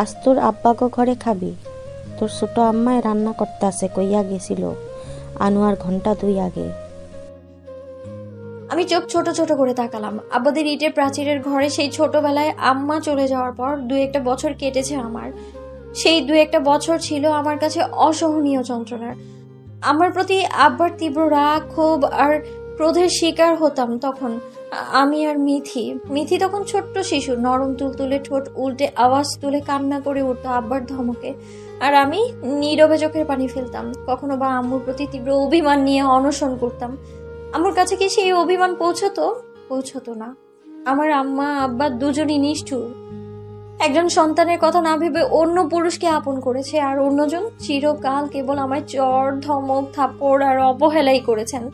আজ তোর আব্বাগো ঘরে খাবি। তোর ছোট আম্মায় রান্না করতে আসে কইয়া গেছিল আনোয়ার ঘন্টা 2 আগে। আমি চোখ ছোট ছোট করে তাকালাম। আব্বাদের ইটের প্রাচীরের ঘরে সেই ছোটবেলায় আম্মা চলে যাওয়ার পর 2-1 বছর কেটেছে আমার। সেই 2-1 বছর ছিল আমার কাছে অসহনীয় যন্ত্রণার। আমার প্রতি আব্বার তীব্র রাগ, ক্ষোভ আর ক্রোধের শিকার হতাম তখন আমি আর মিথি তখন ছোট্ট শিশু, নরম তুলতুলে ঠোঁট উল্টে আওয়াজ তুলে কান্না করে উঠতো আব্বার ধমকে। আর আমি নীরবে চোখের পানি ফেলতাম। কখনো বা আম্মুর প্রতি তীব্র অভিমান নিয়ে অনশন করতাম। আম্মুর কাছে কি সেই অভিমান পৌঁছতো না। আমার আম্মা আব্বা দুজনই নিষ্ঠুর। একজন সন্তানের কথা না ভেবে অন্য পুরুষকে আপন করেছে, আর অন্যজন চিরকাল কেবল আমায় চর, ধমক, থাপ্পড় আর অবহেলাই করেছেন।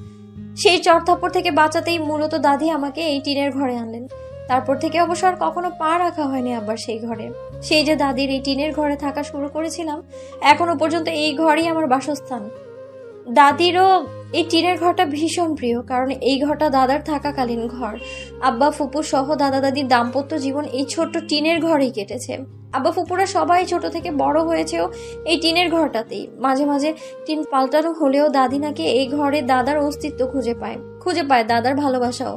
সেই চর থাপ্পড় থেকে বাঁচাতেই মূলত দাদি আমাকে এই টিনের ঘরে আনলেন। তারপর থেকে অবশ্য আর কখনো পা রাখা হয়নি আব্বার সেই ঘরে। সেই যে দাদির এই টিনের ঘরে থাকা শুরু করেছিলাম, এখনো পর্যন্ত এই ঘরই আমার বাসস্থান। দাদিরও এই টিনের ঘরটা ভীষণ প্রিয়, কারণ এই ঘরটা দাদার থাকাকালীন ঘর। আব্বা ফুপু সহ দাদা দাদির দাম্পত্য জীবন এই ছোট্ট টিনের ঘরেই কেটেছে। আব্বা ফুপুরা সবাই ছোট থেকে বড় হয়েছেও এই টিনের ঘরটাতেই। মাঝে মাঝে টিন পাল্টানো হলেও দাদি নাকি এই ঘরে দাদার অস্তিত্ব খুঁজে পায় দাদার ভালোবাসাও।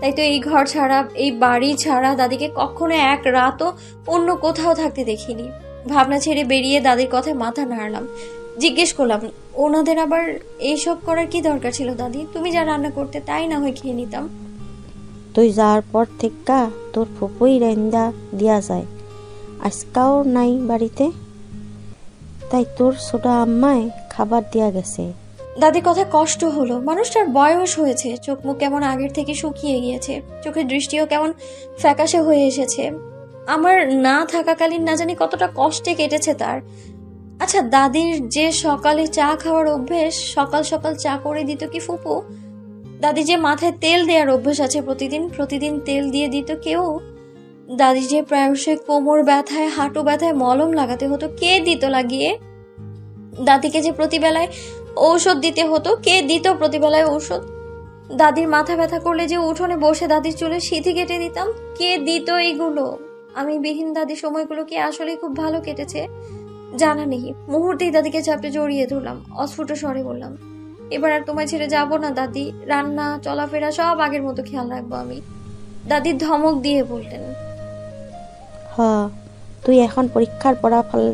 তাই তো এই ঘর ছাড়া, এই বাড়ি ছাড়া দাদিকে কখনো এক রাতও অন্য কোথাও থাকতে দেখিনি। ভাবনা ছেড়ে বেরিয়ে দাদির কথায় মাথা নাড়লাম। জিজ্ঞেস করলাম, ওনাদের আবার এইসব করার কি দরকার ছিল দাদি? তুমি যা রান্না করতে তাই না হয় খেয়ে নিতাম। তুই যাওয়ার পর থেকে তোর ফুপুই রান্দা দিয়া যায়, আজকাও নাই বাড়িতে, তাই তোর ছোট আম্মায় খাবার দিয়া গেছে। দাদির কথা কষ্ট হলো। মানুষটার বয়স হয়েছে, চোখ মুখ কেমন আগের থেকে শুকিয়ে গিয়েছে, চোখের দৃষ্টিও কেমন ফ্যাকাশে হয়ে এসেছে। আমার না থাকাকালীন না জানি কতটা কষ্টে কেটেছে তার। আচ্ছা, দাদির যে সকালে চা খাওয়ার অভ্যেস, সকাল সকাল চা করে দিত কি ফুপু? দাদি যে মাথায় তেল দেওয়ার অভ্যেস আছে, প্রতিদিন তেল দিয়ে দিত কেউ? দাদি যে প্রায়শই কোমর ব্যথায়, হাঁটু ব্যথায় মলম লাগাতে হতো, কে দিত লাগিয়ে? দাদিকে যে প্রতিবেলায় ঔষধ দিতে হতো, কে দিত প্রতিবেলায় ঔষধ? দাদির মাথা ব্যথা করলে যে উঠোনে বসে দাদির চুলে সিঁথি কেটে দিতাম, কে দিত এইগুলো? আমি বিহীন দাদি সময়গুলো কি আসলে খুব ভালো কেটেছে? জানা নেই। মুহূর্তেই দাদিকে চাপড়ে জড়িয়ে ধরলাম, অস্ফুট স্বরে বললাম, এবার আর তোমায় ছেড়ে যাবো না দাদি। রান্না, চলাফেরা সব আগের মতো খেয়াল রাখবো আমি। দাদির ধমক দিয়ে বললেন, হ, তুই এখন পরীক্ষার ফলাফল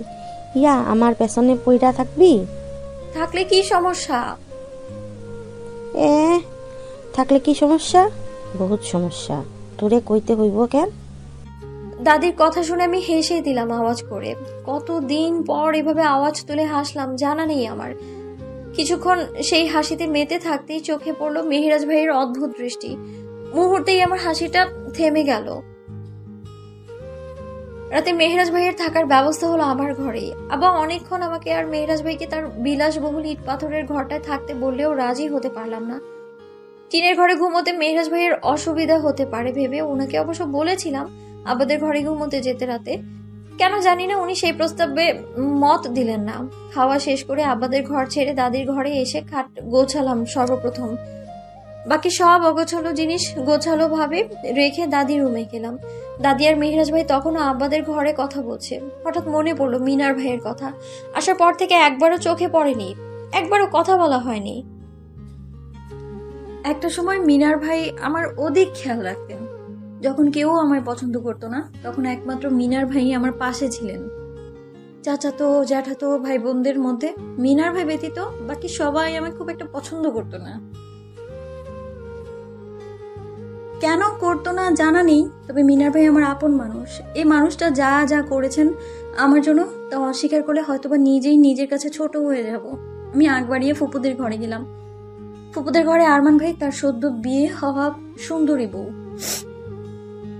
ইয়া আমার পেছনে পইরা থাকবি? থাকলে কি সমস্যা? থাকলে কি সমস্যা? বহুত সমস্যা। তোরে কইতে হইব কেন? দাদির কথা শুনে আমি হেসে দিলাম আওয়াজ করে। কতদিন পর এভাবে আওয়াজ তুলে হাসলাম জানা নেই আমার। কিছুক্ষণ সেই হাসিতে মেতে থাকতেই চোখে পড়লো মেহেরাজ ভাইয়ের অদ্ভুত দৃষ্টি। মুহূর্তেই আমার হাসিটা থেমে গেল। রাতে মেহেরাজ ভাইয়ের থাকার ব্যবস্থা হলো আমার ঘরেই। আবার অনেকক্ষণ আমাকে আর মেহেরাজ ভাইকে তার বিলাসবহুল ইট পাথরের ঘরটায় থাকতে বললেও রাজি হতে পারলাম না। টিনের ঘরে ঘুমোতে মেহেরাজ ভাইয়ের অসুবিধা হতে পারে ভেবে ওনাকে অবশ্য বলেছিলাম আবাদের ঘরে ঘুমোতে যেতে রাতে। কেন জানি না উনি সেই প্রস্তাবে মত দিলেন না। খাওয়া শেষ করে আবাদের ঘর ছেড়ে দাদির ঘরে এসে খাট গোছালাম সর্বপ্রথম। বাকি সব অগোছালো জিনিস গোছালো ভাবে রেখে দাদির রুমে গেলাম। দাদি আর মেহেরাজ ভাই তখনও আব্বাদের ঘরে কথা বলছে। হঠাৎ মনে পড়লো মিনার ভাইয়ের কথা। আসার পর থেকে একবারও চোখে পড়েনি, একবারও কথা বলা হয়নি। একটা সময় মিনার ভাই আমার অধিক খেয়াল রাখতেন। যখন কেউ আমায় পছন্দ করতো না, তখন একমাত্র মিনার ভাই আমার পাশে ছিলেন। চাচাতো জ্যাঠাতো ভাই বোনদের মধ্যে মিনার ভাই ব্যতীত বাকি সবাই আমায় খুব একটা পছন্দ করতো না। কেন করতো না জানা নেই, তবে মিনার ভাই আমার আপন মানুষ। এই মানুষটা যা যা করেছেন আমার জন্য, তা অস্বীকার করলে হয়তোবা নিজেই নিজের কাছে ছোট হয়ে যাব। আমি আগ বাড়িয়ে ফুপুদের ঘরে গেলাম। ফুপুদের ঘরে আরমান ভাই তার সদ্য বিয়ে হওয়া সুন্দরী বউ।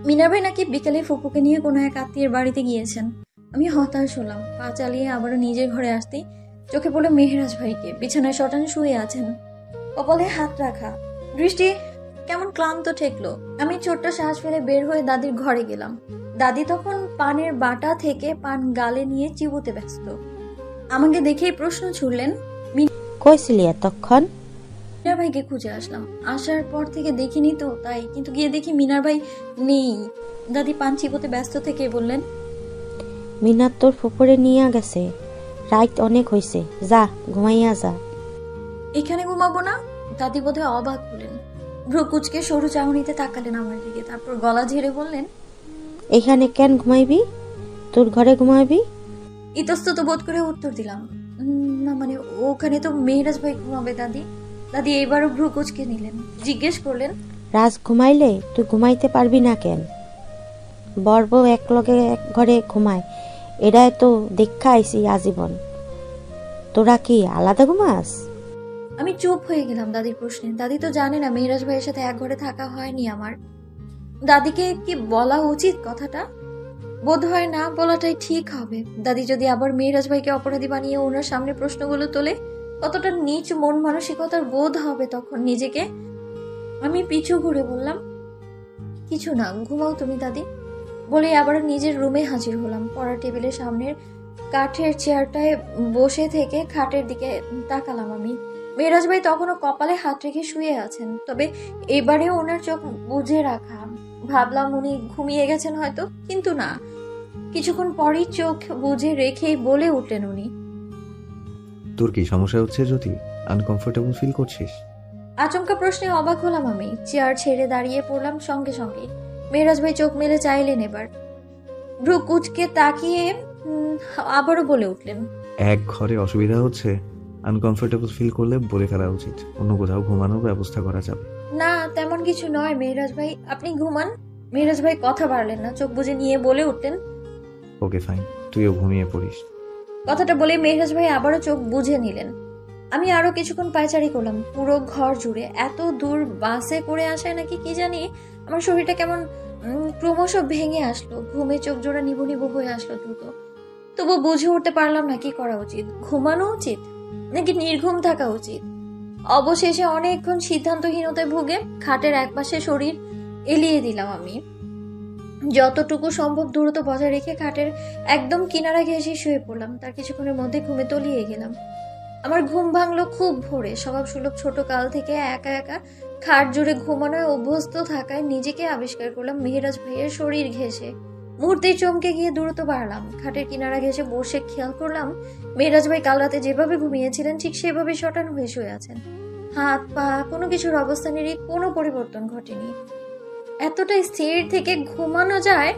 মিনার ভাই নাকি বিকেলে ফুপুকে নিয়ে কোনো এক আত্মীয়ের বাড়িতে গিয়েছেন। আমি হতাশ হলাম। পা চালিয়ে আবারও নিজের ঘরে আসতেই চোখে পড়লো মেহেরাজ ভাইকে। বিছানায় শটানে শুয়ে আছেন, কপালে হাত রাখা, দৃষ্টি কেমন ক্লান্ত ঠেকলো। আমি ছোট্ট শ্বাস ফেলে বের হয়ে দাদির ঘরে গেলাম। দাদি তখন পানের বাটা থেকে পান গালে নিয়ে চিবোতে ব্যস্ত। আমাকে দেখেই প্রশ্ন ছুড়লেন, কইছিলি এতক্ষণ? মিনার ভাইকে খুঁজে আসলাম। আসার পর থেকে দেখিনি তো তাই, কিন্তু গিয়ে দেখি মিনার ভাই নেই। দাদি পান চিবোতে ব্যস্ত থেকে বললেন, মিনার তোর ফুপুরে নিয়ে গেছে, রাত অনেক হয়েছে, যা ঘুমাইয়া যা। এখানে ঘুমাবো না? দাদি বোধহয় অবাক হলেন, ভ্রু কুচকে সরু চাহনিতে তাকালেন আমার দিকে, তারপর গলা ঝেড়ে বললেন, এখানে কেন ঘুমাইবি? তোর ঘরে ঘুমাবি। ইতস্তত বোধ করে উত্তর দিলাম, না মানে ওখানে তো মেহরাজ ভাই ঘুমাবে দাদি। দাদি এবারও ভ্রু কুচকে নিলেন, জিজ্ঞেস করলেন, রাজ ঘুমাইলে তুই ঘুমাইতে পারবি না কেন? বর বউ এক লগে এক ঘরে ঘুমায়, এরাই তো দেখা আইসি আজীবন। তোরা কি আলাদা ঘুমাস? আমি চুপ হয়ে গেলাম দাদির প্রশ্নে। দাদি তো জানে না মেহরাজ ভাইয়ের সাথে এক ঘরে থাকা হয়নি আমার। দাদিকে কি বলা উচিত কথাটা? বোধ হয় না বলাটাই ঠিক হবে। দাদি যদি আবার মেহরাজ ভাইকে অপরাধী বানিয়ে ওনার সামনে প্রশ্নগুলো তোলে, কতটা নিচ মন মানসিকতার বোধ হবে তখন নিজেকে। আমি পিছু ঘুরে বললাম, কিছু না, ঘুমাও তুমি দাদি। বলে আবার নিজের রুমে হাজির হলাম। পড়ার টেবিলের সামনের কাঠের চেয়ারটায় বসে থেকে খাটের দিকে তাকালাম আমি। মেহরাজ ভাই তখনও কপালে হাত রেখে শুয়ে আছেন, তবে এবারেও ওনার চোখ বুজে রাখা। ভাবলাম উনি ঘুমিয়ে গেছেন হয়তো, কিন্তু না। কিছুক্ষণ পরই চোখ বুজে রেখেই বলে উঠলেন উনি, তোর কি সমস্যা হচ্ছে জ্যোতি? আনকমফোর্টেবল ফিল করছিস? আচমকা প্রশ্নে অবাক হলাম আমি। চেয়ার ছেড়ে দাঁড়িয়ে পড়লাম সঙ্গে সঙ্গে। মেহরাজ ভাই চোখ মেলে চাইলেন এবার, ভ্রু কুচকে তাকিয়ে আবারও বলে উঠলেন, এক ঘরে অসুবিধা হচ্ছে, আনকমফোর্টেবল ফিল করলে বলে ফেলা উচিত, অন্য কোথাও ঘুমানোর ব্যবস্থা করা যাবে। না তেমন কিছু নয় মেহরাজ ভাই, আপনি ঘুমান। মেহরাজ ভাই কথা বাড়লেন না, চোখ বুজে নিয়ে বলে উঠলেন, ওকে ফাইন, তুইও ঘুমিয়ে পড়িস। কথাটা বলে মেহরাজ ভাই আবারও চোখ বুঝে নিলেন। আমি আরো কিছুক্ষণ পায়চারি করলাম পুরো ঘর জুড়ে। এত দূর বাসে করে আসায় নাকি কি জানি আমার শরীরটা কেমন ক্রমশ ভেঙে আসলো। ঘুমে চোখ জোড়া নিবু নিবু হয়ে আসলো দ্রুত। তবু বুঝে উঠতে পারলাম না কি করা উচিত। ঘুমানো উচিত নাকি নির্ঘুম থাকা উচিত। অবশেষে অনেকক্ষণ সিদ্ধান্তহীনতায় ভুগে খাটের একপাশে শরীর এলিয়ে দিলাম আমি। যতটুকু সম্ভব দূরত্ব বজায় রেখে খাটের একদম কিনারা ঘেঁষে শুয়ে পড়লাম। তার কিছুক্ষণের মধ্যে ঘুমে তলিয়ে গেলাম। আমার ঘুম ভাঙলো খুব ভোরে। স্বভাব সুলভ ছোট কাল থেকে একা একা খাট জুড়ে ঘুমানোয় অভ্যস্ত থাকায় নিজেকে আবিষ্কার করলাম মেহরাজ ভাইয়ের শরীর ঘেঁষে। মুহূর্তেই চমকে গিয়ে দূরত্ব বাড়লাম। খাটের কিনারা ঘেঁষে বসে খেয়াল করলাম মেহরাজ ভাই কাল রাতে যেভাবে ঘুমিয়েছিলেন ঠিক সেভাবে শটান হয়ে শুয়ে আছেন। হাত পা কোনো কিছুর অবস্থানেরই কোনো পরিবর্তন ঘটেনি। এতটা স্থির থেকে ঘুমানো যায়?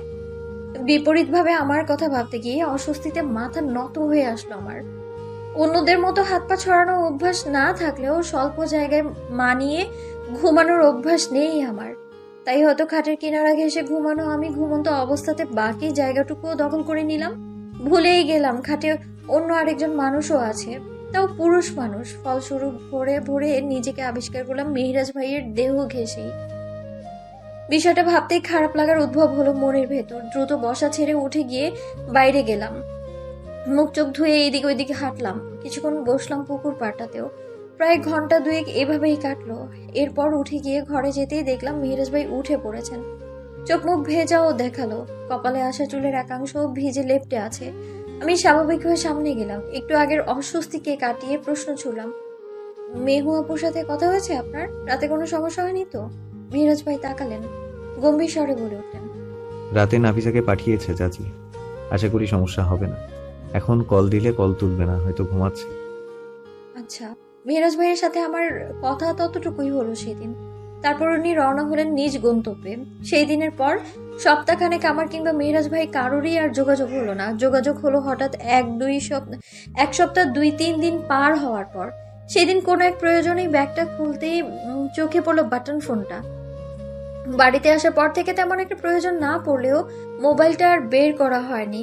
বিপরীতভাবে আমার কথা ভাবতে গিয়ে অস্বস্তিতে মাথা নত হয়ে আসলো আমার। অন্যদের মতো হাত পা ছড়ানো অভ্যাস না থাকলেও স্বল্প জায়গায় মানিয়ে ঘুমানোর অভ্যাস নেই আমার। তাই হয়তো খাটের কিনারা ঘেঁষে ঘুমানো আমি ঘুমন্ত অবস্থাতে বাকি জায়গাটুকুও দখল করে নিলাম। ভুলেই গেলাম খাটে অন্য আরেকজন মানুষও আছে, তাও পুরুষ মানুষ। ফলস্বরূপ ভোরে ভোরে নিজেকে আবিষ্কার করলাম মেহরাজ ভাইয়ের দেহ ঘেঁষেই। বিষয়টা ভাবতেই খারাপ লাগার উদ্ভব হলো মনের ভেতর। দ্রুত বসা ছেড়ে উঠে গিয়ে বাইরে গেলাম। মুখ চোখ ধুয়ে এইদিকে ওইদিকে হাঁটলাম। কিছুক্ষণ বসলাম পুকুর পাড়টাতেও। প্রায় ঘন্টা দুয়েক এভাবেই কাটলো। এরপর উঠে গিয়ে ঘরে যেতেই দেখলাম মেহরাজ ভাই উঠে পড়েছেন। চোখ মুখ ভেজাও দেখালো। কপালে আসা চুলের একাংশ ভিজে লেপ্টে আছে। আমি স্বাভাবিক হয়ে সামনে গেলাম। একটু আগের অস্বস্তিকে কাটিয়ে প্রশ্ন ছুড়লাম, মেহু আপুর সাথে কথা হয়েছে আপনার? রাতে কোনো সমস্যা হয়নি তো? মেহরাজ ভাই তাকালেন, গম্ভীর স্বরে বলে উঠলেন, রাতে নাফিসাকে পাঠিয়েছে চাচি, আশা করি সমস্যা হবে না। এখন কল দিলে কল তুলবে না, হয়তো ঘুমাচ্ছে। আচ্ছা। মেহরাজ ভাইয়ের সাথে আমার কথা ততটুকুই হলো সেদিন। তারপর উনি রওনা হলেন নিজ গন্তব্যে। সেই দিনের পর সপ্তাহখানেক আমার কিংবা মেহরাজ ভাই কারোরই আর যোগাযোগ হলো না। যোগাযোগ হলো হঠাৎ এক সপ্তাহ 2-3 দিন পার হওয়ার পর। সেদিন কোনো এক প্রয়োজনেই ব্যাগটা খুলতেই চোখে পড়লো বাটন ফোনটা। বাড়িতে আসার পর থেকে তেমন একটা প্রয়োজন না পড়লেও মোবাইলটা আর বের করা হয়নি,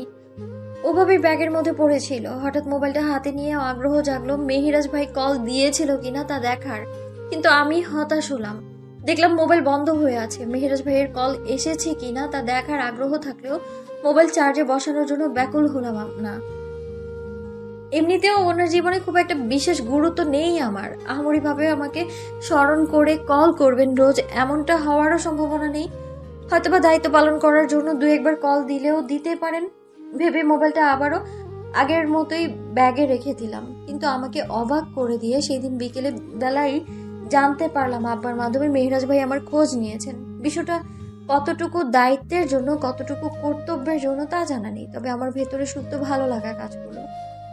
ওভাবেই ব্যাগের মধ্যে পড়েছিল। হঠাৎ মোবাইলটা হাতে নিয়ে আগ্রহ জাগলো মেহরাজ ভাই কল দিয়েছিল কিনা তা দেখার। কিন্তু আমি হতাশ হলাম। দেখলাম মোবাইল বন্ধ হয়ে আছে। মেহরাজ ভাইয়ের কল এসেছে কিনা তা দেখার আগ্রহ থাকলেও মোবাইল চার্জে বসানোর জন্য ব্যাকুল হলাম না। এমনিতেও ওনার জীবনে খুব একটা বিশেষ গুরুত্ব নেই আমার। আহামরি ভাবে আমাকে স্মরণ করে কল করবেন রোজ এমনটা হওয়ারও সম্ভাবনা নেই। হয়তোবা দায়িত্ব পালন করার জন্য 2-1 বার কল দিলেও দিতে পারেন ভেবে মোবাইলটা আবারও আগের মতোই ব্যাগে রেখে দিলাম। কিন্তু আমাকে অবাক করে দিয়ে সেই দিন বিকেলে বেলায় জানতে পারলাম আব্বার মাধ্যমে মেহরাজ ভাই আমার খোঁজ নিয়েছেন। বিষয়টা কতটুকু দায়িত্বের জন্য, কতটুকু কর্তব্যের জন্য তা জানা নেই, তবে আমার ভেতরে সুপ্ত ভালো লাগা কাজ করলো।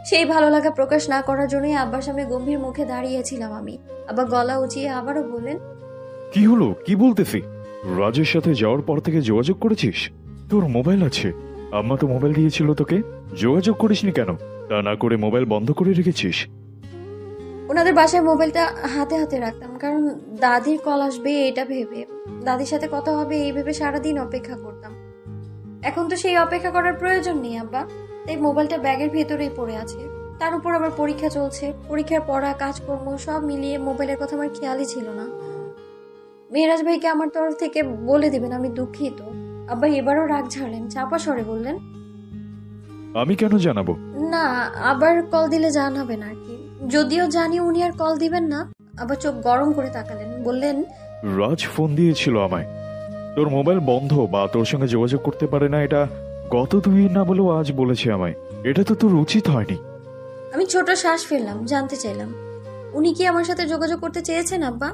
সেই ভালো লাগা প্রকাশ না করার জন্যই আব্বার সামনে গম্ভীর মুখে দাঁড়িয়েছিলাম আমি। আব্বা গলা উঁচিয়ে আবারও বললেন, কি হলো, কি বলতেছি? রাজের সাথে যাওয়ার পর থেকে যোগাযোগ করেছিস? তোর মোবাইল আছে, আম্মা তো মোবাইল দিয়েছিল তোকে, যোগাযোগ করিসনি কেন? তা না করে মোবাইল বন্ধ করে রেখেছিস? ওনাদের বাসায় মোবাইলটা হাতে হাতে রাখতাম, কারণ দাদির কল আসবে এটা ভেবে, দাদির সাথে কথা হবে এই ভেবে সারাদিন অপেক্ষা করতাম। এখন তো সেই অপেক্ষা করার প্রয়োজন নেই আব্বা, তাই মোবাইলটা ব্যাগের ভেতরেই পড়ে আছে। তার উপর আবার পরীক্ষা চলছে, পরীক্ষার পড়া, কাজকর্ম সব মিলিয়ে মোবাইলের কথা আমার খেয়ালই ছিল না। মেহরাজ ভাইকে আমার তরফ থেকে বলে দিবেন আমি দুঃখিত। আব্বা এবারও রাগ ঝাড়লেন, চাপা স্বরে বললেন, আমি কেন জানাবো? না, আবার কল দিলে জানাবেন আর কি। যদিও জানি উনি আর কল দিবেন না। আবার চোখ গরম করে তাকালেন, বললেন, রাজ ফোন দিয়েছিল আমায়, তোর মোবাইল বন্ধ বা তোর সঙ্গে যোগাযোগ করতে পারে না এটা গত 2 দিন না বলেও আজ বলেছে আমায়। এটা তো তোর উচিত হয়নি। আমি ছোট শ্বাস ফেললাম, জানতে চাইলাম উনি কি আমার সাথে যোগাযোগ করতে চেয়েছেন আব্বা?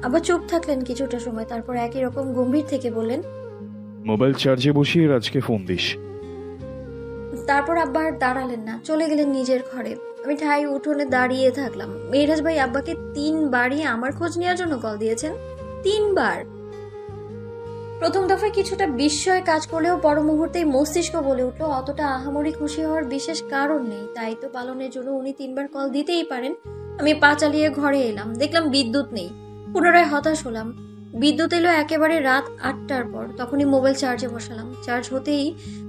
আবার চুপ থাকলেন কিছুটা সময়, তারপর একই রকম গম্ভীর থেকে বললেন, মোবাইল চার্জে বসিয়ে রাজকে ফোন দিস। তারপর আব্বা আর দাঁড়ালেন না, চলে গেলেন নিজের ঘরে। আমি ঠাই উঠোনে দাঁড়িয়ে থাকলাম। মেহরাজ ভাই আব্বাকে 3 বারই আমার খোঁজ নেওয়ার জন্য কল দিয়েছেন। 3 বার। প্রথম দফায় কিছুটা বিস্ময় কাজ করলেও পর মুহূর্তেই মস্তিষ্ক বলে উঠলো অতটা আহামরি খুশি হওয়ার বিশেষ কারণ নেই, দায়িত্ব পালনের জন্য উনি 3 বার কল দিতেই পারেন। আমি পা চালিয়ে ঘরে এলাম, দেখলাম বিদ্যুৎ নেই। পুনরায় হতাশ হলাম। বিদ্যুৎ এলো একেবারে রাত 8টার পর, তখনই মোবাইল চার্জে বসালাম। চার্জ হতেই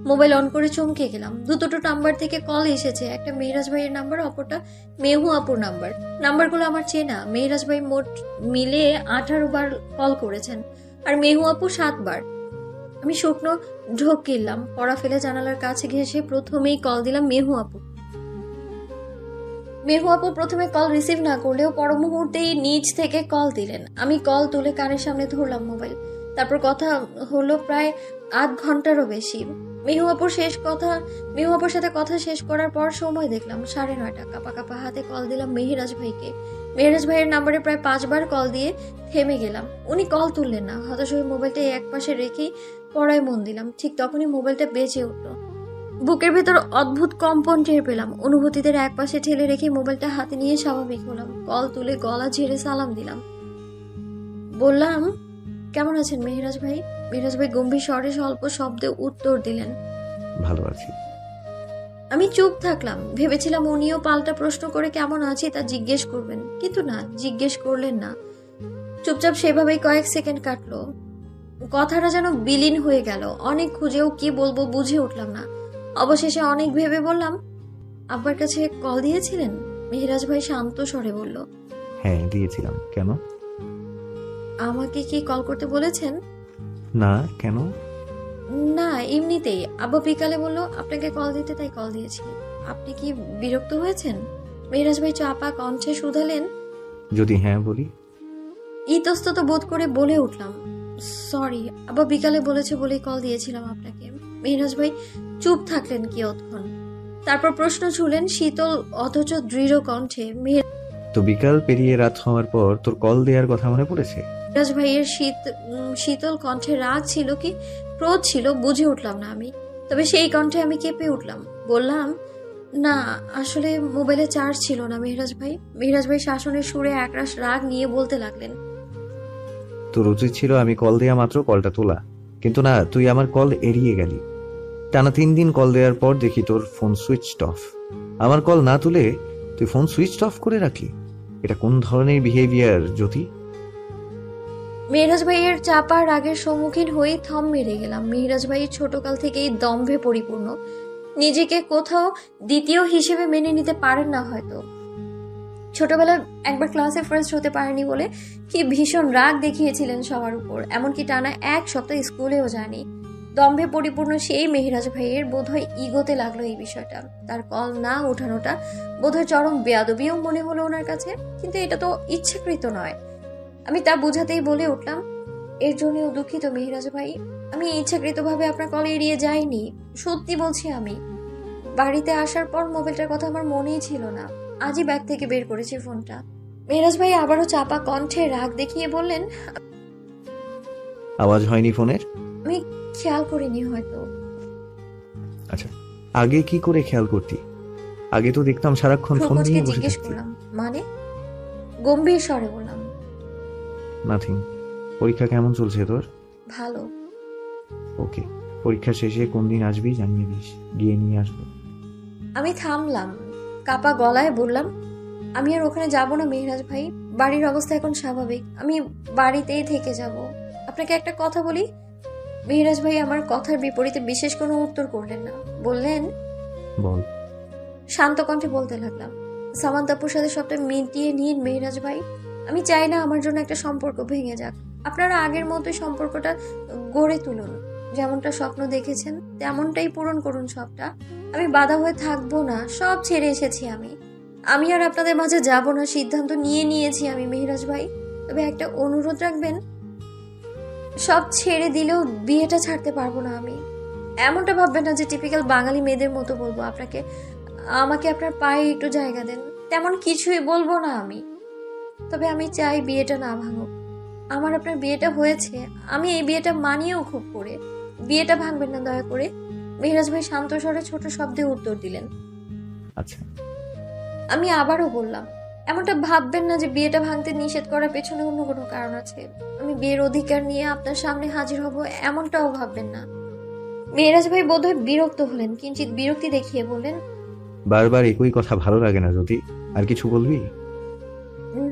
মোবাইল অন করে চমকে গেলাম। দুটো নাম্বার থেকে কল এসেছে, একটা মেহরাজ ভাইয়ের নাম্বার, অপরটা মেহু আপুর নাম্বার। নাম্বারগুলো আমার চেনা। মেহরাজ ভাই মোট মিলে 18 বার কল করেছেন আর মেহু আপু 7 বার। আমি শুকনো ঢোক গিললাম, পড়া ফেলে জানালার কাছে ঘেসে প্রথমেই কল দিলাম মেহু আপু। মেহু আপু প্রথমে কল রিসিভ না করলেও পর মুহূর্তেই নিজ থেকে কল দিলেন। আমি কল তুলে কানের সামনে ধরলাম মোবাইল। তারপর কথা হলো প্রায় আধ ঘন্টারও বেশি। মেহু আপুর সাথে কথা শেষ করার পর সময় দেখলাম 9:30। কাপা কাপা হাতে কল দিলাম মেহরাজ ভাইকে। মেহরাজ ভাইয়ের নাম্বারে প্রায় 5 বার কল দিয়ে থেমে গেলাম। উনি কল তুললেন না। হতাশ হয়ে মোবাইলটা এক পাশে রেখেই পড়ায় মন দিলাম। ঠিক তখনই মোবাইলটা বেজে উঠলো। বুকের ভেতর অদ্ভুত কম্পন টের পেলাম। অনুভূতিদের এক পাশে ঠেলে রেখে মোবাইলটা হাতে নিয়ে স্বাভাবিক হলাম। কল তুলে গলা ঝেড়ে সালাম দিলাম। বললাম, কেমন আছেন মেহরাজ ভাই? মেহরাজ ভাই গম্ভীর স্বরে স্বল্প শব্দে উত্তর দিলেন, ভালো আছি। আমি চুপ থাকলাম। ভেবেছিলাম উনিও পাল্টা প্রশ্ন করে কেমন আছি তা জিজ্ঞেস করবেন, কিন্তু না, জিজ্ঞেস করলেন না। চুপচাপ সেভাবেই কয়েক সেকেন্ড কাটলো। কথাটা যেন বিলীন হয়ে গেল। অনেক খুঁজেও কি বলবো বুঝে উঠলাম না। অবশেষে অনেক ভেবে বললাম, আব্বার কাছে কল দিয়েছিলেন? মেহরাজ ভাই শান্ত স্বরে বলল, হ্যাঁ দিয়েছিলাম। কেন? আমাকে কি কল করতে বলেছেন? না, কেন? না, এমনিতেই। আব্বা বিকালে বলল আপনাকে কল দিতে, তাই কল দিয়েছি। আপনি কি বিরক্ত হয়েছেন? মেহরাজ ভাই চাপা কণ্ঠে শুধালেন। যদি হ্যাঁ বলি? ইতস্তত বোধ করে বলে উঠলাম, সরি, আব্বা বিকালে বলেছে বলেই কল দিয়েছিলাম আপনাকে। মেহরাজ ভাই চুপ থাকলেন কিয়ৎক্ষণ, তারপর প্রশ্ন ছুড়লেন শীতল অথচ দৃঢ় কণ্ঠে। তো বিকাল পেরিয়ে রাত হওয়ার পর তোর কল দেওয়ার কথা মনে পড়েছে? মেহরাজ ভাইয়ের শীতল কণ্ঠে রাগ ছিল কি ক্রোধ ছিল বুঝে উঠলাম না আমি। তবে সেই কণ্ঠে আমি কেঁপে উঠলাম। বললাম, না, আসলে মোবাইলে চার্জ ছিল না মেহরাজ ভাই। মেহরাজ ভাই শাসনের সুরে একরাশ রাগ নিয়ে বলতে লাগলেন, তোর উচিত ছিল আমি কল দেওয়া মাত্র কলটা তোলা, কিন্তু না, তুই আমার কল এড়িয়ে গেলি। টানা 3 দিন কল দেওয়ার পর দেখি তোর ফোন সুইচড অফ। আমার কল না তুলে তুই ফোন সুইচড অফ করে রাখলি। এটা কোন ধরনের বিহেভিয়ার জ্যোতি? মেহরাজ ভাইয়ের চাপা রাগের সম্মুখীন হয়ে থম মেরে গেলাম। মেহরাজ ভাই ছোটকাল থেকেই দম্ভে পরিপূর্ণ, নিজেকে কোথাও দ্বিতীয় হিসেবে মেনে নিতে পারেন না হয়তো। ছোটবেলায় একবার ক্লাসে ফার্স্ট হতে পারেনি বলে কি ভীষণ রাগ দেখিয়েছিলেন সবার উপর, এমনকি টানা 1 সপ্তাহ স্কুলেও যায়নি। দম্ভে পরিপূর্ণ সেই মেহরাজ ভাইয়ের বোধহয় ইগোতে লাগলো এই বিষয়টা। তার কল না ওঠানোটা বোধহয় চরম বেয়াদবিও মনে হলো ওনার কাছে, কিন্তু এটা তো ইচ্ছাকৃত নয়। আমি তা বোঝাতেই বলে উঠলাম, এর জন্যও দুঃখিত মেহরাজ ভাই। আমি ইচ্ছাকৃতভাবে আপনার কল এড়িয়ে যাইনি, সত্যি বলছি। আমি বাড়িতে আসার পর মোবাইলটার কথা আমার মনেই ছিল না, আজই ব্যাগ থেকে বের করেছি ফোনটা। মেহরাজ ভাই আবারও চাপা কণ্ঠে রাগ দেখিয়ে বললেন, আওয়াজ হয়নি ফোনের? আমি খেয়াল করিনি হয়তো। আচ্ছা, আগে কি করে খেয়াল করতি? আগে তো দেখতাম সারাক্ষণ ফোন প্রপোজকে নিয়ে বসে জিজ্ঞেস থাকতি। করলাম। মানে? গম্ভীর স্বরে বললাম, নাথিং। পরীক্ষা কেমন চলছে তোর? ভালো। ওকে, পরীক্ষা শেষে কোন দিন আসবি জানিয়ে দিস, গিয়ে নিয়ে আসবো। আমি থামলাম, কাপা গলায় বললাম, আমি আর ওখানে যাব না মেহরাজ ভাই। বাড়ির অবস্থা এখন স্বাভাবিক, আমি বাড়িতেই থেকে যাব। আপনাকে একটা কথা বলি। মেহরাজ ভাই আমার কথার বিপরীতে বিশেষ কোনো উত্তর করলেন না। বললেন, বল। শান্ত কণ্ঠে বলতে লাগলাম, সামান্তাপুর সাথে সবটা মিটিয়ে নিন মেহরাজ ভাই। আমি চাই না আমার জন্য একটা সম্পর্ক ভেঙে যাক। আপনারা আগের মতোই সম্পর্কটা গড়ে তুলুন। যেমনটা স্বপ্ন দেখেছেন তেমনটাই পূরণ করুন সবটা। আমি বাধা হয়ে থাকবো না, সব ছেড়ে এসেছি আমি আর আপনাদের মাঝে যাব না, সিদ্ধান্ত নিয়েছি আমি মেহরাজ ভাই। তবে একটা অনুরোধ রাখবেন, সব ছেড়ে দিলেও বিয়েটা ছাড়তে পারবো না আমি। এমনটা ভাববেন না যে টিপিক্যাল বাঙালি মেয়েদের মতো বলবো আপনাকে, আমাকে আপনার পায়ে একটু জায়গা দেন, তেমন কিছুই বলবো না আমি। তবে আমি চাই বিয়েটা না ভাঙুক। আমার আপনার বিয়েটা হয়েছে, আমি এই বিয়েটা মানিয়েও খুব করে। বিয়েটা ভাঙবেন না দয়া করে। মেহরাজ ভাই শান্ত স্বরে ছোট শব্দে উত্তর দিলেন। আচ্ছা। আমি আবারও বললাম, এমনটা ভাববেন না যে বিয়েটা ভাঙতে নিষেধ করার পেছনে অন্য কোনো কারণ আছে। আমি বিয়ের অধিকার নিয়ে আপনার সামনে হাজির হব, এমনটাও ভাববেন না। মেহরাজ ভাই বোধহয় বিরক্ত হলেন, কিঞ্চিত বিরক্তি দেখিয়ে বললেন, বারবার একই কথা ভালো লাগে না যদি, আর কিছু বলবি?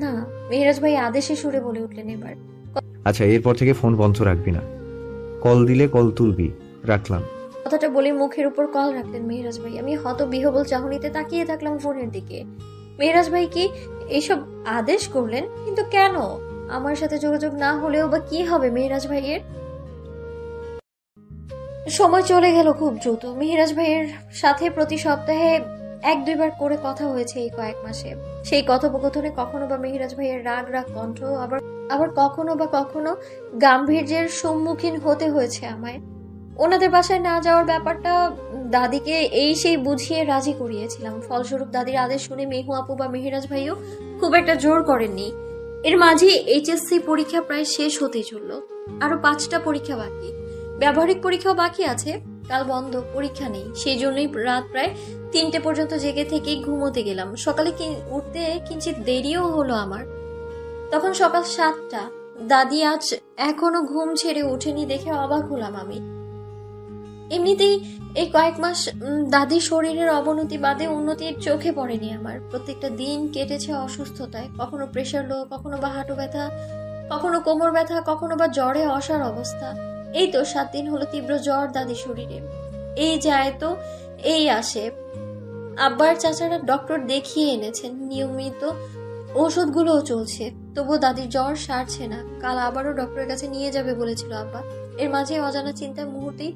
না। মেহরাজ ভাই আদেশে সুরে বলে উঠলেন এবার। আচ্ছা, এরপর থেকে ফোন বন্ধ রাখবি না, কল দিলে কল তুলবি। রাখলাম। কথাটা বলে মুখের উপর কল রাখলেন মেহরাজ ভাই। আমি হতবিহ্বল চাহনিতে তাকিয়ে থাকলাম ফোনের দিকে। মেহরাজ ভাই কি এইসব আদেশ করলেন? কিন্তু কেন? আমার সাথে যোগাযোগ না হলেও বা কি হবে মেহরাজ ভাইয়ের? সময় চলে গেল খুব দ্রুত। মেহরাজ ভাইয়ের সাথে প্রতি সপ্তাহে 1-2 বার করে কথা হয়েছে এই কয়েক মাসে। সেই কথোপকথনে কখনো বা মেহরাজ ভাইয়ের রাগ কণ্ঠ, আবার কখনো গাম্ভীর্যের সম্মুখীন হতে হয়েছে আমায়। ওনাদের বাসায় না যাওয়ার ব্যাপারটা দাদিকে সেই বুঝিয়ে রাজি করিয়েছিলাম। ফলস্বরূপ দাদির আদেশ শুনে মেহু আপু বা মেহরাজ ভাইও খুব একটা জোর করেননি। এর মাঝে এইচএসসি পরীক্ষা প্রায় শেষ হতেই চলল। আরো 5টা পরীক্ষা বাকি, ব্যবহারিক পরীক্ষাও বাকি আছে। কাল বন্ধ, পরীক্ষা নেই। সেই জন্যই রাত প্রায় 3টে পর্যন্ত জেগে থেকেই ঘুমোতে গেলাম। সকালে উঠতে কিঞ্চিত দেরিও হলো আমার। তখন সকাল 7টা। দাদি আজ এখনো ঘুম ছেড়ে ওঠেনি দেখে অবাক হলাম আমি। এমনিতেই এই কয়েক মাস দাদির শরীরের অবনতি বাদে উন্নতির চোখে পড়েনি আমার। প্রত্যেকটা দিন কেটেছে অসুস্থতায়, কখনো প্রেশার লো, কখনো বা হাঁটু ব্যথা, কখনো কোমর ব্যথা, কখনো বা জ্বরে অসার অবস্থা। এই তো 7 দিন হলো তীব্র জ্বর দাদির শরীরে। এই যায় তো এই আসে। আব্বার চাচারা ডক্টর দেখিয়ে এনেছেন, নিয়মিত ওষুধগুলোও চলছে, তবুও দাদির জ্বর সারছে না। কাল আবারও ডক্টরের কাছে নিয়ে যাবে বলেছিল আব্বা। এর মাঝে অজানা চিন্তার মুহূর্তেই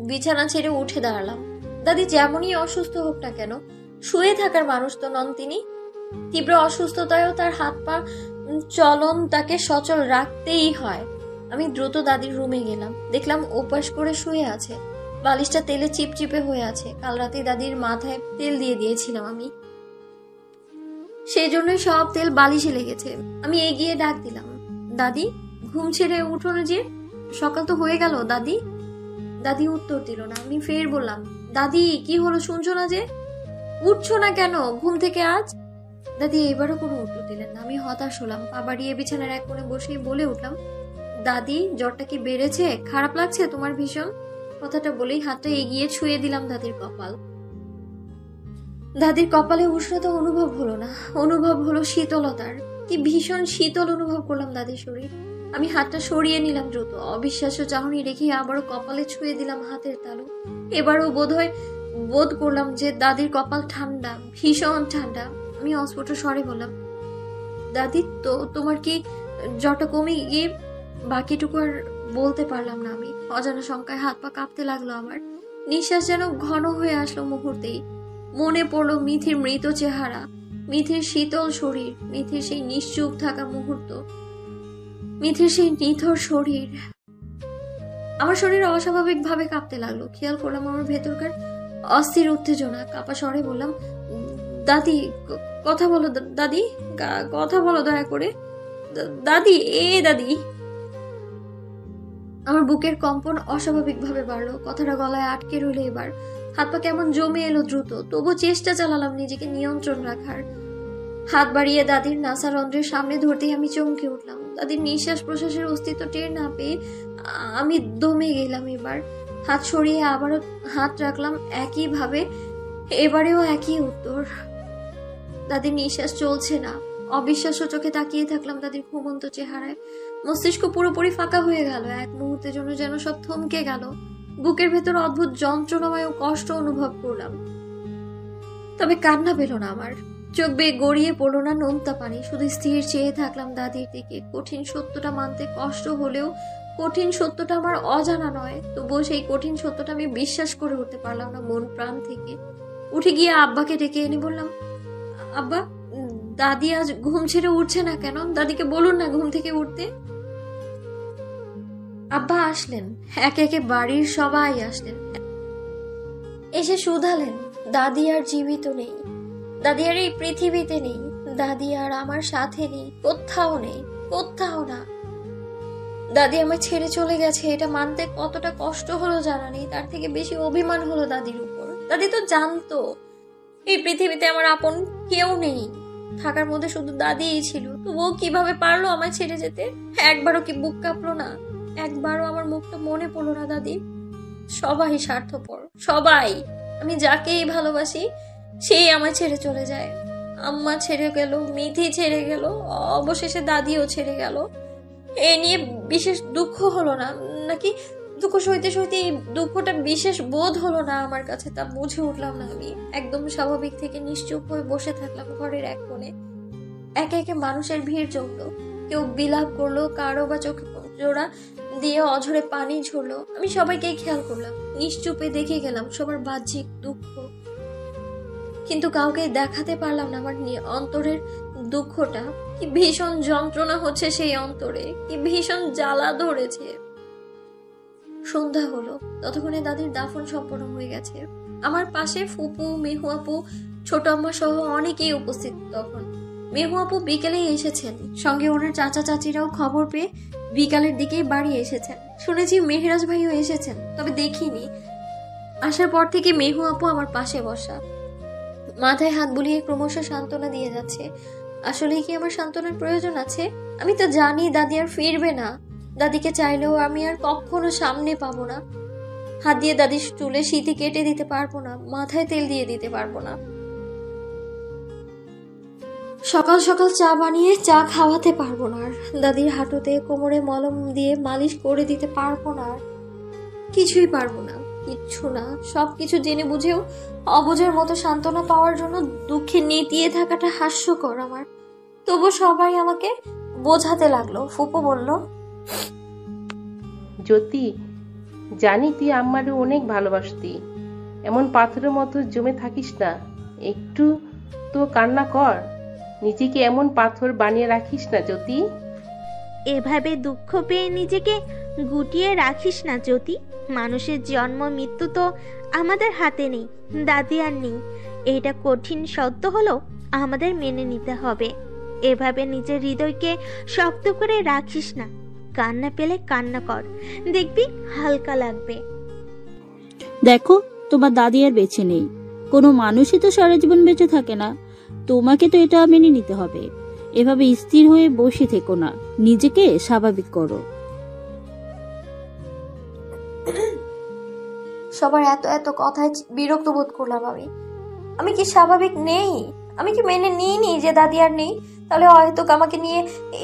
বিছানা ছেড়ে উঠে দাঁড়ালাম। দাদি যেমনই অসুস্থ হোক না কেন, শুয়ে থাকার মানুষ তো নন তিনি। তীব্র অসুস্থতায়ও তার হাত পা চলন তাকে সচল রাখতেই হয়। আমি দ্রুত দাদির রুমে গেলাম। দেখলাম ওপাশ করে শুয়ে আছে, বালিশটা তেলে চিপচিপে হয়ে আছে। কাল রাতে দাদির মাথায় তেল দিয়ে দিয়েছিলাম আমি, সেই জন্যই সব তেল বালিশে লেগেছে। আমি এগিয়ে ডাক দিলাম, দাদি ঘুম ছেড়ে উঠো না যে, সকাল তো হয়ে গেল দাদি। দাদি উত্তর দিল না। আমি ফের বললাম, দাদি কি হলো, শুনছো না যে? উঠছো না কেন ঘুম থেকে আজ? দাদি এবারও কোনো উত্তর দিলেন না। আমি হতাশ হলাম, পা বাড়িয়ে বিছানার এক কোণে বসেই বলে উঠলাম, দাদি জ্বরটা কি বেড়েছে? খারাপ লাগছে তোমার ভীষণ? কথাটা বলেই হাতটা এগিয়ে ছুঁয়ে দিলাম দাদির কপাল। দাদির কপালে উষ্ণতা অনুভব হলো না, অনুভব হলো শীতলতার। কি ভীষণ শীতল অনুভব করলাম দাদির শরীর। আমি হাতটা সরিয়ে নিলাম দ্রুত। অবিশ্বাস্য চাহনি রেখে আবারও কপালে ছুঁয়ে দিলাম হাতের তালু। এবারও বোধ করলাম যে দাদির কপাল ঠান্ডা, ভীষণ ঠান্ডা। আমি অস্ফুট স্বরে বললাম, দাদি তো তোমার কি জ্বরটা কমে গিয়ে? বাকিটুকু আর বলতে পারলাম না আমি। অজানা শঙ্কায় হাত পা কাঁপতে লাগলো আমার। নিঃশ্বাস যেন ঘন হয়ে আসলো মুহূর্তেই। মনে পড়লো মিথির মৃত চেহারা, মিথির শীতল শরীর, মিথির সেই নিশ্চুপ থাকা মুহূর্ত, মিথির সেই নিথর শরীর। আমার শরীর অস্বাভাবিক ভাবে কাঁপতে লাগলো। খেয়াল করলাম আমার ভেতরকার অস্থির উত্তেজনা। কাঁপা স্বরে বললাম, দাদি কথা বলো, দাদি কথা বলো দয়া করে, দাদি দাদি। আমার বুকের কম্পন অস্বাভাবিকভাবে বাড়লো, কথাটা গলায় আটকে রইল। এবার হাত পা কেমন জমে এলো দ্রুত, তবু চেষ্টা চালালাম নিজেকে নিয়ন্ত্রণ রাখার। হাত বাড়িয়ে দাদির নাসারন্ধ্রের সামনে ধরতেই আমি চমকে উঠলাম। দাদির নিঃশ্বাস প্রশ্বাসের অস্তিত্ব টের না পেয়ে আমি দমে গেলাম। এবার হাত সরিয়ে আবারও হাত রাখলাম একইভাবে, এবারেও একই উত্তর। দাদির নিঃশ্বাস চলছে না। অবিশ্বাস্য চোখে তাকিয়ে থাকলাম দাদির ঘুমন্ত চেহারায়। মস্তিষ্ক পুরোপুরি ফাঁকা হয়ে গেল। এক মুহূর্তের জন্য যেন সব থমকে গেল। বুকের ভেতর অদ্ভুত যন্ত্রণাময় ও কষ্ট অনুভব করলাম, তবে কান্না পেল না আমার। চোখ বেয়ে গড়িয়ে পড়লো না নোনতা পানি। শুধু স্থির চেয়ে থাকলাম দাদির দিকে। কঠিন সত্যটা মানতে কষ্ট হলেও কঠিন সত্যটা আমার অজানা নয়, তবুও সেই কঠিন সত্যটা আমি বিশ্বাস করে উঠতে পারলাম না মন প্রাণ থেকে। উঠে গিয়ে আব্বাকে ডেকে এনে বললাম, আব্বা, দাদি আজ ঘুম ছেড়ে উঠছে না কেন? দাদিকে বলুন না ঘুম থেকে উঠতে। আব্বা আসলেন, একে একে বাড়ির সবাই আসলেন। এসে শুধালেন, দাদি আর জীবিত নেই, দাদি আর এই পৃথিবীতে নেই, দাদি আর আমার সাথে নেই, কোথাও নেই, কোথাও না। দাদি আমায় ছেড়ে চলে গেছে, এটা মানতে কতটা কষ্ট হলো জানা নেই। তার থেকে বেশি অভিমান হলো দাদির উপর। দাদি তো জানতো এই পৃথিবীতে আমার আপন কেউ নেই, থাকার মধ্যে শুধু দাদিই ছিল, তবুও কিভাবে পারলো আমায় ছেড়ে যেতে? একবারও কি বুক কাঁপলো না? একবারও আমার মুখটা মনে পড়লো না দাদি? সবাই স্বার্থপর, সবাই। আমি যাকেই ভালোবাসি সেই আমায় ছেড়ে চলে যায়। আম্মা ছেড়ে গেল, মিথি ছেড়ে গেল, অবশেষে দাদিও ছেড়ে গেল। এ নিয়ে বিশেষ দুঃখ হলো না, নাকি দুঃখ সইতে সইতে এই দুঃখটা বিশেষ বোধ হলো না আমার কাছে, তা বুঝে উঠলাম না আমি। একদম স্বাভাবিক থেকে নিশ্চুপ হয়ে বসে থাকলাম ঘরের এক কোণে। একে একে মানুষের ভিড় জমলো। কেউ বিলাপ করলো, কারো বা চোখে জোড়া দিয়ে অঝরে পানি ঝরলো। আমি সবাইকেই খেয়াল করলাম, নিশ্চুপে দেখে গেলাম সবার বাহ্যিক দুঃখ, কিন্তু কাউকে দেখাতে পারলাম না আমার অন্তরের দুঃখটা। কি ভীষণ যন্ত্রণা হচ্ছে সেই অন্তরে, কি ভীষণ জ্বালা ধরেছে। সন্ধ্যা হলো, ততক্ষণে দাদির দাফন সম্পন্ন হয়ে গেছে। আমার পাশে ফুপু, মেহু আপু, ছোট আম্মা সহ অনেকেই উপস্থিত তখন। মেহু আপু বিকেলেই এসেছেন, সঙ্গে ওনার চাচা চাচিরাও খবর পেয়ে বিকালের দিকেই বাড়ি এসেছেন। শুনেছি মেহরাজ ভাইও এসেছেন, তবে দেখিনি। আসার পর থেকে মেহু আপু আমার পাশে বসা, মাথায় হাত বুলিয়ে ক্রমশ সান্ত্বনা দিয়ে যাচ্ছে। আসলে কি আমার সান্ত্বনার প্রয়োজন আছে? আমি তো জানি দাদি আর ফিরবে না। দাদিকে চাইলেও আমি আর কখনো সামনে পাবো না। হাত দিয়ে দাদির চুলে সিঁথি কেটে দিতে পারবো না, মাথায় তেল দিয়ে দিতে পারবো না। সকাল সকাল চা বানিয়ে চা খাওয়াতে পারবো না, আর দাদির হাঁটুতে কোমরে মলম দিয়ে মালিশ করে দিতে পারবো না, আর কিছুই পারবো না, কিচ্ছু না। সবকিছু জেনে বুঝেও অবুঝের মতো সান্ত্বনা পাওয়ার জন্য দুঃখে নেতিয়ে থাকাটা হাস্যকর আমার। তবু সবাই আমাকে বোঝাতে লাগলো। ফুপু বলল, জ্যোতি, জানি তুই আম্মারে অনেক ভালোবাসতি, এমন পাথরের মতো জমে থাকিস না, একটু তো কান্না কর, নিজেকে এমন পাথর বানিয়ে রাখিস না জ্যোতি। এভাবে দুঃখ পেয়ে নিজেকে গুটিয়ে রাখিস না জ্যোতি। মানুষের জন্ম মৃত্যু তো আমাদের হাতে নেই, দাদি আর নেই, এটা কঠিন সত্য হলো আমাদের মেনে নিতে হবে। এভাবে নিজের হৃদয়কে শক্ত করে রাখিস না, কান্না পেলে কান্না কর, দেখবি হালকা লাগবে। দেখো, তোমার দাদি আর বেঁচে নেই, কোনো মানুষই তো সারা জীবন বেঁচে থাকে না, তোমাকে তো এটা মেনে নিতে হবে। এভাবে স্থির হয়ে বসে থেকো না, নিজেকে স্বাভাবিক করো। সবার এত এত কথায় বিরক্ত বোধ করলাম আমি কি স্বাভাবিক নেই? আমি কি মেনে নিইনি যে দাদি আর নেই? তাহলে হয়তো আমাকে নিয়ে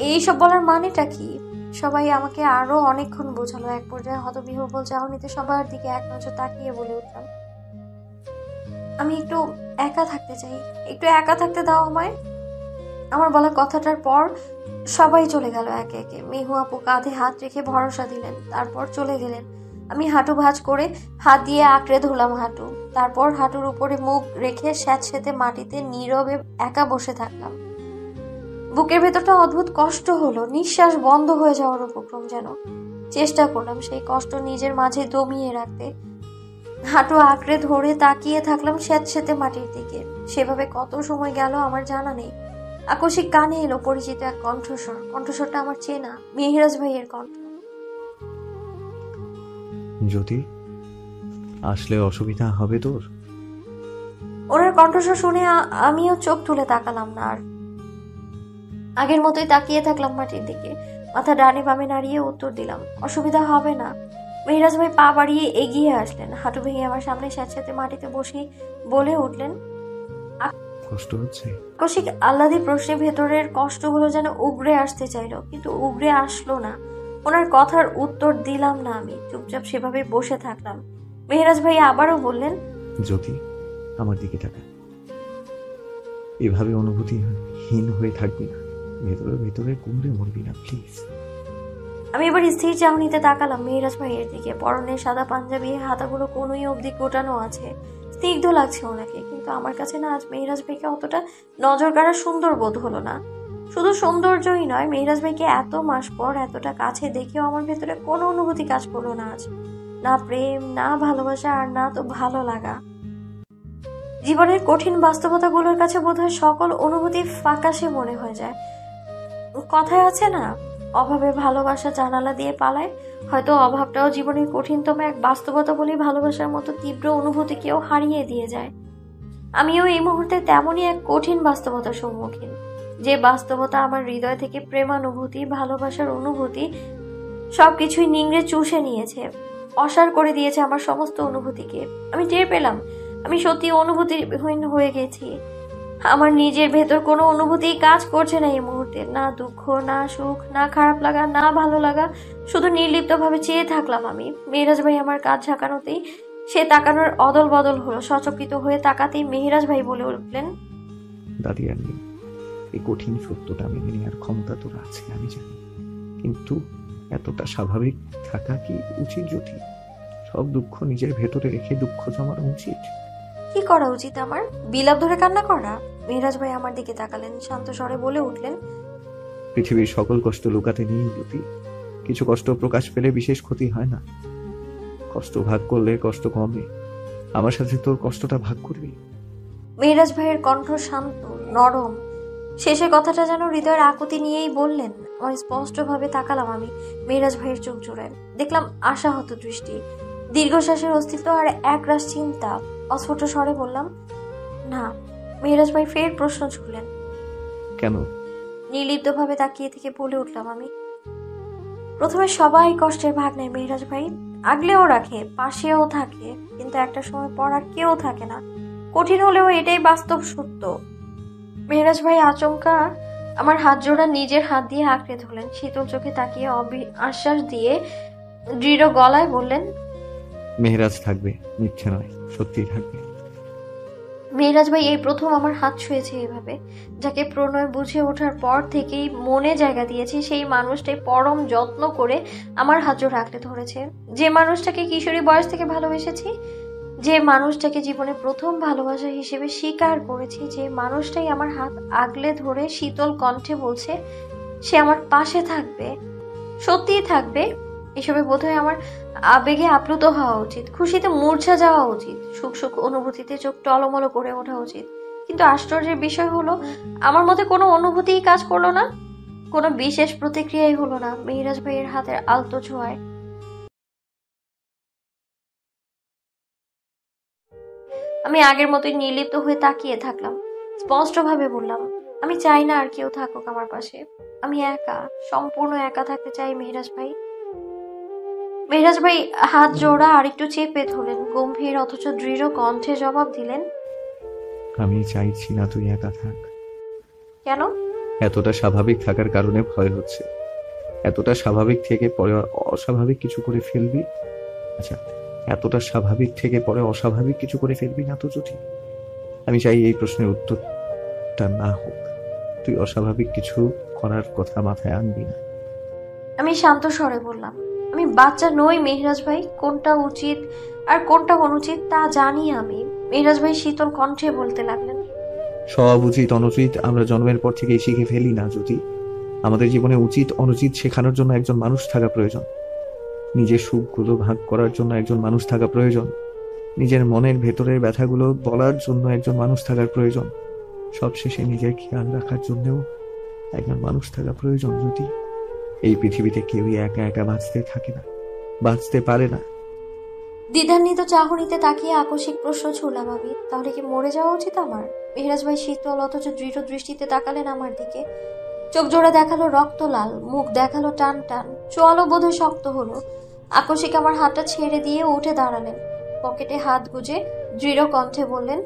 এইসব বলার মানেটা কি? সবাই আমাকে আরো অনেকক্ষণ বোঝালো। এক পর্যায়ে হতবিহ্বল চাহনিতে সবার দিকে এক নজর তাকিয়ে বলে উঠলাম, আমি একটু একা থাকতে চাই, একটু একা থাকতে দাও আমায়। আমার বলা কথাটার পর সবাই চলে গেল একে একে। মেহু আপু কাঁধে হাত রেখে ভরসা দিলেন, তারপর চলে গেলেন। আমি হাঁটু ভাঁজ করে হাত দিয়ে আঁকড়ে ধরলাম হাঁটু, তারপর হাঁটুর উপরে মুখ রেখে স্যাঁতসেঁতে মাটিতে নীরবে একা বসে থাকলাম। বুকের ভেতরটা অদ্ভুত কষ্ট হলো, নিঃশ্বাস বন্ধ হয়ে যাওয়ার উপক্রম যেন। চেষ্টা করলাম সেই কষ্ট নিজের মাঝে দমিয়ে রাখতে। হাঁটু আঁকড়ে ধরে তাকিয়ে থাকলাম স্যাঁতসেঁতে মাটির দিকে। সেভাবে কত সময় গেল আমার জানা নেই। আকস্মিক কানে এলো পরিচিত এক কণ্ঠস্বর। কণ্ঠস্বরটা আমার চেনা, মেহরাজ ভাইয়ের কণ্ঠ। জ্যোতি, আসলে অসুবিধা হবে তোর? ওনার কণ্ঠস্বর শুনে আমিও চোখ তুলে তাকালাম না আর। আগের মতোই তাকিয়ে থাকলাম মাটির দিকে, মাথা ডানে বামে নাড়িয়ে উত্তর দিলাম, অসুবিধা হবে না। মেহরাজ ভাই পা বাড়িয়ে এগিয়ে আসলেন, হাঁটু ভেঙে আমার সামনে স্যাঁতস্যাঁতে মাটিতে বসে বলে উঠলেন, কষ্ট হচ্ছে? আকস্মিক আহ্লাদি প্রশ্নে ভেতরের কষ্টগুলো যেন উগড়ে আসতে চাইলো, কিন্তু উগড়ে আসলো না। ওনার কথার উত্তর দিলাম না আমি, চুপচাপ সেভাবে বসে থাকলাম। মেহরাজ ভাই আবারও বললেন, জ্যোতি, আমার দিকে তাকা। এভাবে অনুভূতিহীন হয়ে থাকবি না, ভেতরে ভেতরে কুমড়ে মরবি না, প্লিজ। আমি এবার স্থির চাহনিতে তাকালাম মেহরাজ ভাইয়ের দিকে। পরনে সাদা পাঞ্জাবি, হাতাগুলো কোনোই অবধি গোটানো আছে, স্নিগ্ধ লাগছে ওনাকে। কিন্তু আমার কাছে না আজ মেহরাজ ভাইকে অতটা নজর কাড়া সুন্দর বোধ হলো না। শুধু সৌন্দর্যই নয়, মেহরাজ ভাইকে এত মাস পর এতটা কাছে দেখেও আমার ভেতরে কোনো অনুভূতি কাজ করলো না আজ। না প্রেম, না ভালোবাসা, আর না তো ভালো লাগা। জীবনের কঠিন বাস্তবতাগুলোর কাছে বোধহয় সকল অনুভূতি ফ্যাকাশে মনে হয়ে যায়। কথায় আছে না, অভাবে ভালোবাসা জানালা দিয়ে পালায়। হয়তো অভাবটাও জীবনের কঠিনতম এক বাস্তবতা বলেই ভালোবাসার মতো তীব্র অনুভূতিকেও হারিয়ে দিয়ে যায়। আমিও এই মুহূর্তে তেমনই এক কঠিন বাস্তবতার সম্মুখীন, যে বাস্তবতা আমার হৃদয় থেকে প্রেমানুভূতি, ভালোবাসার অনুভূতি সবকিছুই নিংড়ে চুষে নিয়েছে, অসাড় করে দিয়েছে আমার সমস্ত অনুভূতিকে। আমি টের পেলাম আমি সত্যি অনুভূতিহীন হয়ে গেছি। আমার নিজের ভেতর কোনো অনুভূতি কাজ করছে না এই মুহূর্তে, না দুঃখ, না সুখ, না খারাপ লাগা, না ভালো লাগা। শুধু নির্লিপ্তভাবে চেয়ে থাকলাম আমি। মেহরাজ ভাই আমার কাজ ঝাঁকানোতেই সে তাকানোর অদল বদল হলো। সচকিত হয়ে তাকাতেই মেহরাজ ভাই বলে উঠলেন, দাদি আর নেই, এই কঠিন সত্যটা মেনে নেওয়ার ক্ষমতা তোর আছে আমি জানি, কিন্তু এতটা স্বাভাবিক থাকা কি উচিত জ্যোতি? সব দুঃখ নিজের ভেতরে রেখে দুঃখ জমানো উচিত? কি করা উচিত আমার? বিলাপ ধরে কান্না করা? মেহরাজ ভাই আমার দিকে তাকালেন, শান্ত স্বরে বলে উঠলেন, পৃথিবীর সকল কষ্ট লুকাতে নেই জ্যোতি। কিছু কষ্ট প্রকাশ পেলে বিশেষ ক্ষতি হয় না। কষ্ট ভাগ করলে কষ্ট কমে। আমার সাথে তোর কষ্টটা ভাগ করবি? মেহরাজ ভাইয়ের কণ্ঠ শান্ত, নরম। শেষের কথাটা যেন হৃদয়ের আকুতি নিয়েই বললেন। আমার স্পষ্টভাবে তাকালাম আমি মেহরাজ ভাইয়ের চোখ জোড়ায়, দেখলাম আশাহত দৃষ্টি, দীর্ঘশ্বাসের অস্তিত্ব আর একরাশ চিন্তা। অস্ফুট স্বরে বললাম, না। মেহরাজ ভাই ফের প্রশ্ন ছুড়লেন, কেন? নির্লিপ্তভাবে তাকিয়ে থেকে বলে উঠলাম আমি, প্রথমে সবাই কষ্টের ভাগ নেয় মেহরাজ ভাই, আগলেও রাখে, পাশেও থাকে, কিন্তু একটা সময় পর আর কেউ থাকে না। কঠিন হলেও এটাই বাস্তব সত্য। মেহরাজ ভাই আচমকা আমার হাত জোড়া নিজের হাত দিয়ে আঁকড়ে ধরলেন, শীতল চোখে তাকিয়ে আশ্বাস দিয়ে দৃঢ় গলায় বললেন, মেহরাজ থাকবে, মিথ্যে নয়, সত্যি থাকবে। মেহরাজ ভাই এই প্রথম আমার হাত ছুঁয়েছে এভাবে। যাকে প্রণয় বুঝে ওঠার পর থেকেই মনে জায়গা দিয়েছে, সেই মানুষটাই পরম যত্ন করে আমার হাত জোড়া আঁকড়ে ধরেছে। যে মানুষটাকে কিশোরী বয়স থেকে ভালোবেসেছি, যে মানুষটাকে জীবনে প্রথম ভালোবাসা হিসেবে স্বীকার করেছি, যে মানুষটাই আমার হাত আগলে ধরে শীতল কণ্ঠে বলছে সে আমার পাশে থাকবে, সত্যিই থাকবে। এসবে বোধহয় আমার আবেগে আপ্লুত হওয়া উচিত, খুশিতে মূর্ছা যাওয়া উচিত, সুখ সুখ অনুভূতিতে চোখ টলমল করে ওঠা উচিত। কিন্তু আশ্চর্যের বিষয় হলো, আমার মধ্যে কোনো অনুভূতিই কাজ করলো না, কোনো বিশেষ প্রতিক্রিয়াই হলো না মেহরাজ ভাইয়ের হাতের আলতো ছোঁয়ায়। আমি আগের মতোই নির্লিপ্ত হয়ে তাকিয়ে থাকলাম। স্পষ্টভাবে বললাম, আমি চাই না আর কেউ থাকুক আমার পাশে। আমি একা, সম্পূর্ণ একা থাকতে চাই মেহরাজ ভাই। মেহরাজ ভাই হাত জোড়া আরেকটু চেপে ধরলেন, গম্ভীর অথচ দৃঢ় কণ্ঠে জবাব দিলেন, আমি চাইছি না তুই একা থাক। কেন? এতটা স্বাভাবিক থাকার কারণে ভয় হচ্ছে। এতটা স্বাভাবিক থেকে পরে অস্বাভাবিক কিছু করে ফেলবি। আচ্ছা, এতটা স্বাভাবিক থেকে পরে অস্বাভাবিক কিছু করে ফেলবি না তো জ্যোতি? আমি চাই এই প্রশ্নের উত্তরটা না হোক। তুই অস্বাভাবিক কিছু করার কথা মাথায় আনবি না। আমি শান্ত স্বরে বললাম, আমি বাচ্চা নই মেহরাজ ভাই, কোনটা উচিত আর কোনটা অনুচিত তা জানি আমি। মেহরাজ ভাই শীতল কণ্ঠে বলতে লাগলেন, সব উচিত অনুচিত আমরা জন্মের পর থেকেই শিখে ফেলি না জ্যোতি। আমাদের জীবনে উচিত অনুচিত শেখানোর জন্য একজন মানুষ থাকা প্রয়োজন। নিজের সুখগুলো ভাগ করার জন্য একজন মানুষ থাকা প্রয়োজন। নিজের মনের ভেতরের ব্যথাগুলো বলার জন্য একজন মানুষ থাকার প্রয়োজন। সবশেষে নিজের খেয়াল রাখার জন্যও একজন মানুষ থাকা প্রয়োজন জ্যোতি। এই পৃথিবীতে কেউই একা একা বাঁচতে থাকে না, বাঁচতে পারে না। দ্বিধান্বিত চাহনিতে তাকিয়ে আকস্মিক প্রশ্ন ছুড়লাম আমি, তাহলে কি মরে যাওয়া উচিত আমার? মেহরাজ ভাই শীতল অথচ দৃঢ় দৃষ্টিতে তাকালেন আমার দিকে। চোখ জোড়া দেখালো রক্ত লাল, মুখ দেখালো টান টান, চোয়ালো বোধহয় শক্ত হলো। আকস্মিক আমার হাতটা ছেড়ে দিয়ে উঠে দাঁড়ালেন, পকেটে হাত গুজে দৃঢ় কণ্ঠে বললেন,